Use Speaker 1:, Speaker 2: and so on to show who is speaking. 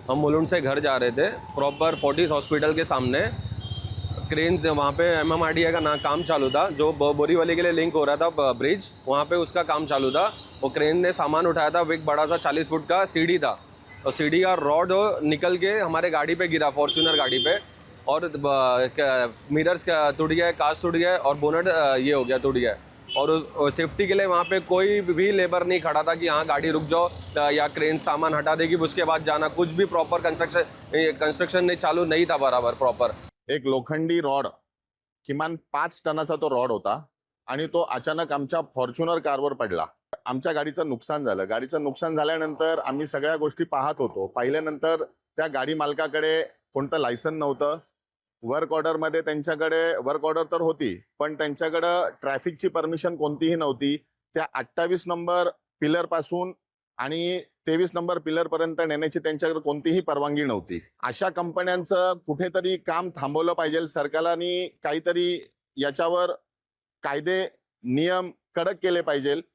Speaker 1: हम मुलुंड से घर जा रहे थे, प्रॉपर फोर्टिस हॉस्पिटल के सामने क्रेन से वहाँ पे एमएमआरडीए का ना काम चालू था, जो बोरीवली के लिए लिंक हो रहा था ब्रिज, वहाँ पे उसका काम चालू था। वो क्रेन ने सामान उठाया था, एक बड़ा सा 40 फुट का सीढ़ी था, और सीढ़ी का रॉड निकल के हमारे गाड़ी पे गिरा, फॉर्च्यूनर गाड़ी पे, और मिरर्स टूट गया, कांच टूट गया, और बोनट ये हो गया, टूट गया। और सेफ्टी के लिए वहाँ पे कोई भी लेबर नहीं खड़ा था कि हाँ गाड़ी रुक जाओ या क्रेन सामान हटा देगी उसके बाद जाना, कुछ भी प्रॉपर कंस्ट्रक्शन नहीं चालू नहीं था बराबर प्रॉपर।
Speaker 2: एक लोखंडी रॉड, किमान 5 टनाचा तो रॉड होता आणि तो अचानक आमच्या फॉर्च्युनर कारवर पडला. आमच्या गाडीचं नुकसान झालं. गाडीचं नुकसान झाल्यानंतर आम्ही सगळ्या गोष्टी पाहत होतो. पाहिल्यानंतर त्या गाडी मालकाकडे कोणतं लायसन नव्हतं. वर्क ऑर्डर मध्ये त्यांच्याकडे वर्क ऑर्डर तर होती, पण त्यांच्याकडे ट्रॅफिकची परमिशन कोणतीही नव्हती. त्या 28 नंबर पिलर पासून आणि 23 नंबर पिलर पर्यंत नेण्याची त्यांच्याकडे कोणतीही परवानगी नव्हती. अशा कंपन्यांचं कुठेतरी काम थांबवलं पाहिजे. सरकारने काहीतरी याच्यावर कायदे नियम कडक केले पाहिजे.